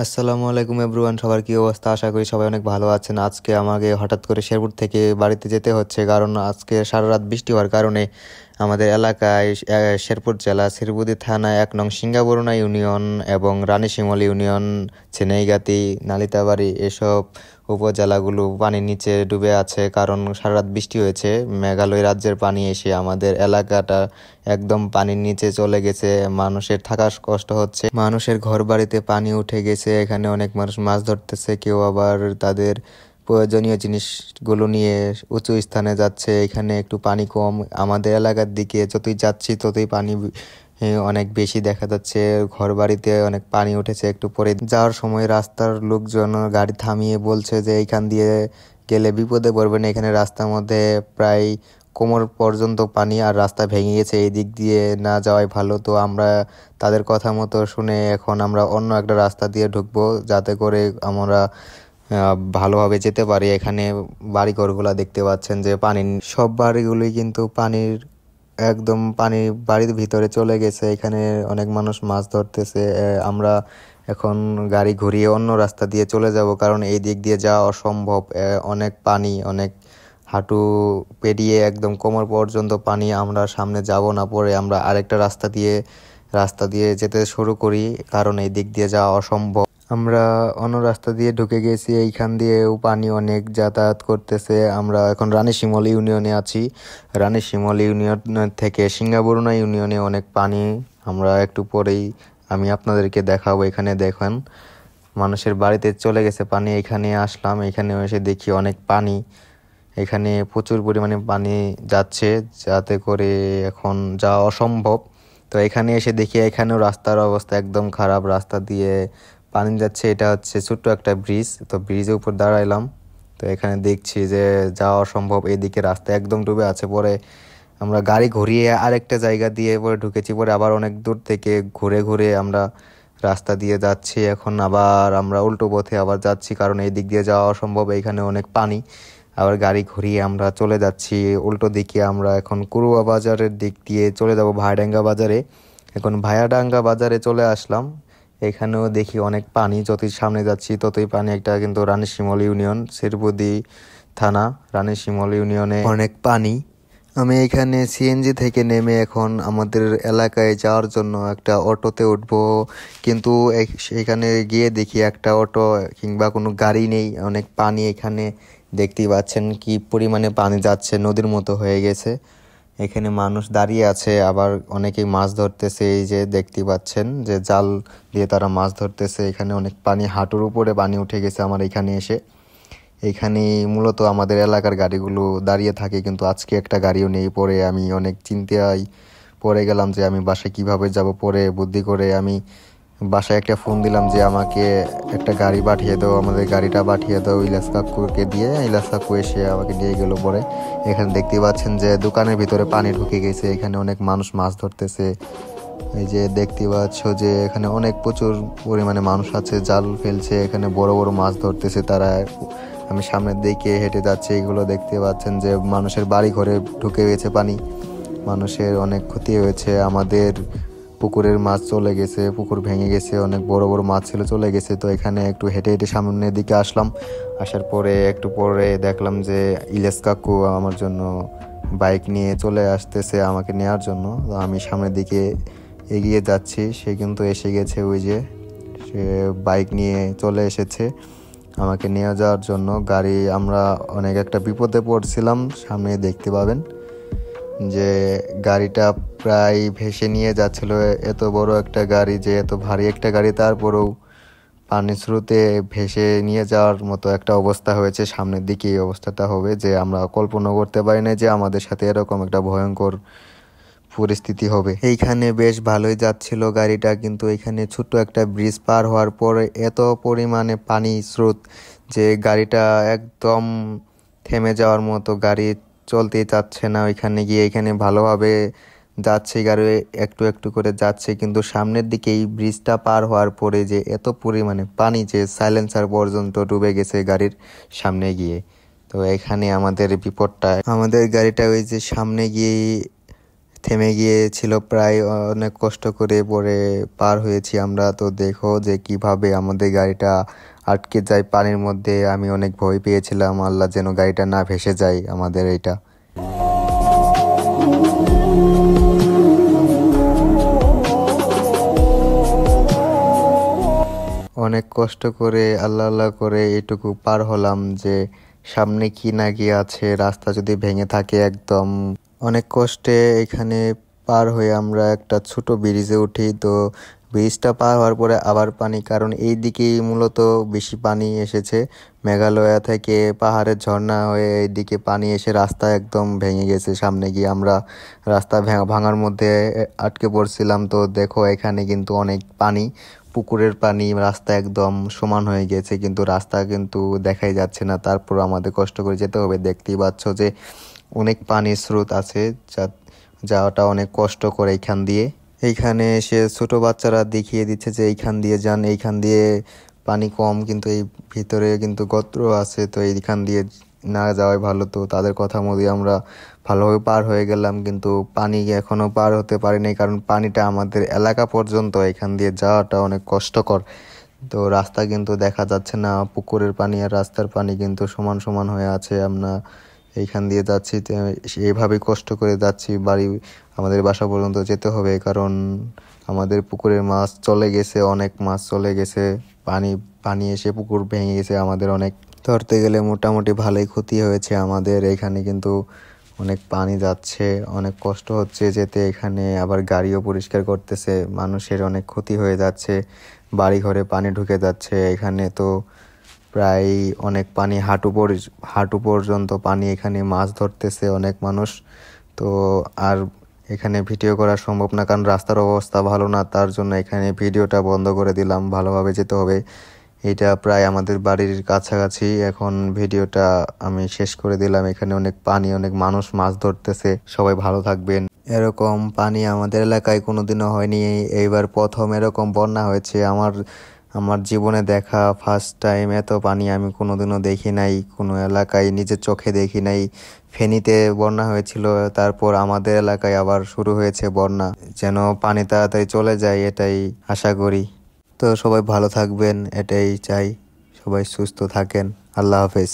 আসসালামু আলাইকুম এভরিওয়ান, সবার কি অবস্থা? আশা করি সবাই অনেক ভালো আছেন। আজকে আমাকে হঠাৎ করে শেরপুর থেকে বাড়িতে যেতে হচ্ছে, কারণ আজকে সারা রাত বৃষ্টি হওয়ার কারণে আমাদের এলাকায় শেরপুর জেলা শ্রীবুদ্ধি থানা ১ নং সিঙ্গাবরুণা ইউনিয়ন এবং রানীশিমল ইউনিয়ন, ছেনাইগাতি, নালিতাবাড়ি এসব উপজেলাগুলো পানির নিচে ডুবে আছে। কারণ সারা রাত বৃষ্টি হয়েছে, মেঘালয় রাজ্যের পানি এসে আমাদের এলাকাটা একদম পানির নিচে চলে গেছে। মানুষের থাকার কষ্ট হচ্ছে, মানুষের ঘর বাড়িতে পানি উঠে গেছে। এখানে অনেক মানুষ মাছ ধরতেছে, কেউ আবার তাদের প্রয়োজনীয় জিনিসগুলো নিয়ে উঁচু স্থানে যাচ্ছে। এখানে একটু পানি কম, আমাদের এলাকার দিকে যতই যাচ্ছি ততই পানি অনেক বেশি দেখা যাচ্ছে। ঘর বাড়িতে অনেক পানি উঠেছে। একটু পরে যাওয়ার সময় রাস্তার লোকজন গাড়ি থামিয়ে বলছে যে এইখান দিয়ে গেলে বিপদে পড়বেন, এখানে রাস্তার মধ্যে প্রায় কোমর পর্যন্ত পানি আর রাস্তা ভেঙে গেছে, এই দিক দিয়ে না যাওয়াই ভালো। তো আমরা তাদের কথা মতো শুনে এখন আমরা অন্য একটা রাস্তা দিয়ে ঢুকবো, যাতে করে আমরা ভালোভাবে যেতে পারি। এখানে বাড়িঘরগুলা দেখতে পাচ্ছেন যে সব বাড়িগুলোই কিন্তু একদম বাড়ির ভিতরে চলে গেছে। এখানে অনেক মানুষ মাছ ধরতেছে। আমরা এখন গাড়ি ঘুরিয়ে অন্য রাস্তা দিয়ে চলে যাব, কারণ এই দিক দিয়ে যাওয়া অসম্ভব। অনেক পানি, অনেক হাঁটু পেরিয়ে একদম কোমর পর্যন্ত পানি। আমরা সামনে যাব না, পরে আমরা আরেকটা রাস্তা দিয়ে যেতে শুরু করি, কারণ এই দিক দিয়ে যাওয়া অসম্ভব। আমরা অন্য রাস্তা দিয়ে ঢুকে গেছি, এইখান দিয়েও পানি অনেক যাতায়াত করতেছে। আমরা এখন রানীশিমল ইউনিয়নে আছি। রানীশিমল ইউনিয়ন থেকে সিঙ্গাবরুণা ইউনিয়নে অনেক পানি। আমরা একটু পরেই আমি আপনাদেরকে দেখাবো। এখানে দেখেন, মানুষের বাড়িতে চলে গেছে পানি। এখানে আসলাম, এখানে এসে দেখি অনেক পানি। এখানে প্রচুর পরিমাণে পানি যাচ্ছে, যাতে করে এখন যাওয়া অসম্ভব। তো এখানে এসে দেখি এখানেও রাস্তার অবস্থা একদম খারাপ, রাস্তা দিয়ে পানি যাচ্ছে। এটা হচ্ছে ছোট্ট একটা ব্রিজ, তো ব্রিজের উপর দাঁড়াইলাম। তো এখানে দেখছি যে যাওয়া অসম্ভব, এদিকে রাস্তা একদম ডুবে আছে। পরে আমরা গাড়ি ঘুরিয়ে আরেকটা জায়গা দিয়ে পরে ঢুকেছি, পরে আবার অনেক দূর থেকে ঘুরে ঘুরে আমরা রাস্তা দিয়ে যাচ্ছি। এখন আবার আমরা উল্টো পথে আবার যাচ্ছি, কারণ এই দিক দিয়ে যাওয়া অসম্ভব, এখানে অনেক পানি। আবার গাড়ি ঘুরিয়ে আমরা চলে যাচ্ছি উল্টো দিকে। আমরা এখন কুরুয়া বাজারের দিক দিয়ে চলে যাব ভায়াডাঙ্গা বাজারে। এখন ভায়াডাঙ্গা বাজারে চলে আসলাম। এখানেও দেখি অনেক পানি, যতই সামনে যাচ্ছি ততই পানি। একটা কিন্তু রানীশিমল ইউনিয়ন, শ্রীবুদ্ধি থানা, রানীশিমল ইউনিয়নে অনেক পানি। আমি এখানে সিএনজি থেকে নেমে এখন আমাদের এলাকায় যাওয়ার জন্য একটা অটোতে উঠবো, কিন্তু এখানে গিয়ে দেখি একটা অটো কিংবা কোনো গাড়ি নেই, অনেক পানি। এখানে দেখতেই পাচ্ছেন কি পরিমাণে পানি যাচ্ছে, নদীর মতো হয়ে গেছে। এখানে মানুষ দাঁড়িয়ে আছে, আবার অনেকেই মাছ ধরতেছে। এই যে দেখতে পাচ্ছেন যে জাল দিয়ে তারা মাছ ধরতেছে। এখানে অনেক পানি, হাঁটুর উপরে পানি উঠে গেছে আমার এখানে এসে। এখানে মূলত আমাদের এলাকার গাড়িগুলো দাঁড়িয়ে থাকে, কিন্তু আজকে একটা গাড়িও নেই। পরে আমি অনেক চিন্তায় পড়ে গেলাম যে আমি বাসায় কিভাবে যাব। পরে বুদ্ধি করে আমি বাসায় একটা ফোন দিলাম যে আমাকে একটা গাড়ি পাঠিয়ে দাও, আমাদের গাড়িটা পাঠিয়ে দাও ইলাস কাকুকে দিয়ে। ইলাস কাকু এসে আমাকে নিয়ে গেল। পরে এখানে দেখতে পাচ্ছেন যে দোকানের ভিতরে পানি ঢুকে গেছে, এখানে অনেক মানুষ মাছ ধরতেছে। এই যে দেখতে পাচ্ছ যে এখানে অনেক প্রচুর পরিমাণে মানুষ আছে, জাল ফেলছে, এখানে বড় বড় মাছ ধরতেছে তারা। আমি সামনের দিকে হেঁটে যাচ্ছি, এগুলো দেখতে পাচ্ছেন যে মানুষের বাড়ি ঘরে ঢুকে গেছে পানি। মানুষের অনেক ক্ষতি হয়েছে। আমাদের পুকুরের মাছ চলে গেছে, পুকুর ভেঙে গেছে, অনেক বড় বড় মাছ ছিল চলে গেছে। তো এখানে একটু হেঁটে হেঁটে সামনের দিকে আসলাম। আসার পরে একটু পরে দেখলাম যে ইলিয়াস কাকু আমার জন্য বাইক নিয়ে চলে আসতেছে আমাকে নেওয়ার জন্য। তো আমি সামনের দিকে এগিয়ে যাচ্ছি, সে কিন্তু এসে গেছে। ওই যে সে বাইক নিয়ে চলে এসেছে আমাকে নিয়ে যাওয়ার জন্য। আমরা অনেক একটা বিপদে পড়ছিলাম, সামনে দেখতে পাবেন যে গাড়িটা প্রায় ভেসে নিয়ে যাচ্ছিল। এত বড় একটা গাড়ি, যে এত ভারী একটা গাড়ি, তারপরেও পানির স্রোতে ভেসে নিয়ে যাওয়ার মতো একটা অবস্থা হয়েছে। সামনের দিকে এই অবস্থাটা হবে, যে আমরা কল্পনা করতে পারি না যে আমাদের সাথে এরকম একটা ভয়ঙ্কর পরিস্থিতি হবে। এইখানে বেশ ভালোই যাচ্ছিল গাড়িটা, কিন্তু এখানে ছোট্ট একটা ব্রিজ পার হওয়ার পরে এত পরিমাণে পানি স্রোত যে গাড়িটা একদম থেমে যাওয়ার মতো, গাড়ি চলতেই চাচ্ছে না। ওইখানে গিয়ে এখানে ভালোভাবে যাচ্ছে গাড়ি, একটু একটু করে যাচ্ছে, কিন্তু সামনের দিকে এই ব্রিজটা পার হওয়ার পরে যে এত পরিমাণে পানি যে সাইলেন্সার পর্যন্ত ডুবে গেছে গাড়ির সামনে গিয়ে। তো এখানে আমাদের বিপদটা, আমাদের গাড়িটা ওই যে সামনে গিয়ে থেমে গিয়েছিল প্রায়, অনেক কষ্ট করে পরে পার হয়েছি আমরা। তো দেখো যে কিভাবে আমাদের গাড়িটা আটকে যায় পানির মধ্যে। আমি অনেক ভয় পেয়েছিলাম, আল্লাহ যেন গাড়িটা না ভেসে যায় আমাদের এটা। অনেক কষ্ট করে আল্লাহ আল্লাহ করে এটুকু পার হলাম, যে সামনে কি না কি আছে, রাস্তা যদি ভেঙে থাকে একদম। অনেক কষ্টে এখানে পার হয়ে আমরা একটা ছোট ব্রিজে উঠি। তো ব্রিজটা পার হওয়ার পরে আবার পানি, কারণ এই দিকেই মূলত বেশি পানি এসেছে। মেঘালয়া থেকে পাহাড়ের ঝর্ণা হয়ে এইদিকে পানি এসে রাস্তা একদম ভেঙে গেছে। সামনে গিয়ে আমরা রাস্তা ভাঙার মধ্যে আটকে পড়ছিলাম। তো দেখো এখানে কিন্তু অনেক পানি, পুকুরের পানি, রাস্তা একদম সমান হয়ে গেছে, কিন্তু রাস্তা কিন্তু দেখাই যাচ্ছে না। তারপর আমাদের কষ্ট করে যেতে হবে। দেখতেই পাচ্ছ যে অনেক পানির স্রোত আছে, যাওয়াটা অনেক কষ্ট করে এইখান দিয়ে। এইখানে এসে ছোট বাচ্চারা দেখিয়ে দিচ্ছে যে এইখান দিয়ে যান, এইখান দিয়ে পানি কম, কিন্তু এই ভিতরে কিন্তু গর্ত আছে, তো এইখান দিয়ে না যাওয়াই ভালো। তো তাদের কথা মতো আমরা ভালোভাবে পার হয়ে গেলাম, কিন্তু পানি এখনো পার হতে পারিনি, কারণ পানিটা আমাদের এলাকা পর্যন্ত, এখান দিয়ে যাওয়াটা অনেক কষ্টকর। তো রাস্তা কিন্তু দেখা যাচ্ছে না, পুকুরের পানি আর রাস্তার পানি কিন্তু সমান সমান হয়ে আছে। আমরা এইখান দিয়ে যাচ্ছি, তো এইভাবেই কষ্ট করে যাচ্ছি। আমাদের বাসা পর্যন্ত যেতে হবে, কারণ আমাদের পুকুরের মাছ চলে গেছে, অনেক মাছ চলে গেছে। পানি পানি এসে পুকুর ভেঙে গেছে আমাদের অনেক। ধরতে গেলে মোটামুটি ভালোই ক্ষতি হয়েছে আমাদের। এখানে কিন্তু অনেক পানি যাচ্ছে, অনেক কষ্ট হচ্ছে যেতে। এখানে আবার গাড়িও পরিষ্কার করতেছে, মানুষের অনেক ক্ষতি হয়ে যাচ্ছে, বাড়ি ঘরে পানি ঢুকে যাচ্ছে। এখানে তো প্রায় অনেক পানি, হাঁটু পর্যন্ত পানি। এখানে মাছ ধরতেছে অনেক মানুষ। তো আর এখানে ভিডিও করা সম্ভব না, কারণ রাস্তার অবস্থা ভালো না, তার জন্য এখানে ভিডিওটা বন্ধ করে দিলাম। ভালোভাবে যেতে হবে। এটা প্রায় আমাদের বাড়ির কাছাকাছি। এখন ভিডিওটা আমি শেষ করে দিলাম। এখানে অনেক পানি, অনেক মানুষ মাছ ধরতেছে। সবাই ভালো থাকবেন। এরকম পানি আমাদের এলাকায় কোনোদিনও হয়নি, এইবার প্রথম এরকম বন্যা হয়েছে। আমার আমার জীবনে দেখা ফার্স্ট টাইম। এত পানি আমি কোনোদিনও দেখি নাই, কোনো এলাকায় নিজের চোখে দেখি নাই। ফেনীতে বন্যা হয়েছিল, তারপর আমাদের এলাকায় আবার শুরু হয়েছে বন্যা। যেন পানি তাড়াতাড়ি চলে যায় এটাই আশা করি। তো সবাই ভালো থাকবেন, এটাই চাই। সবাই সুস্থ থাকেন। আল্লাহ হাফেজ।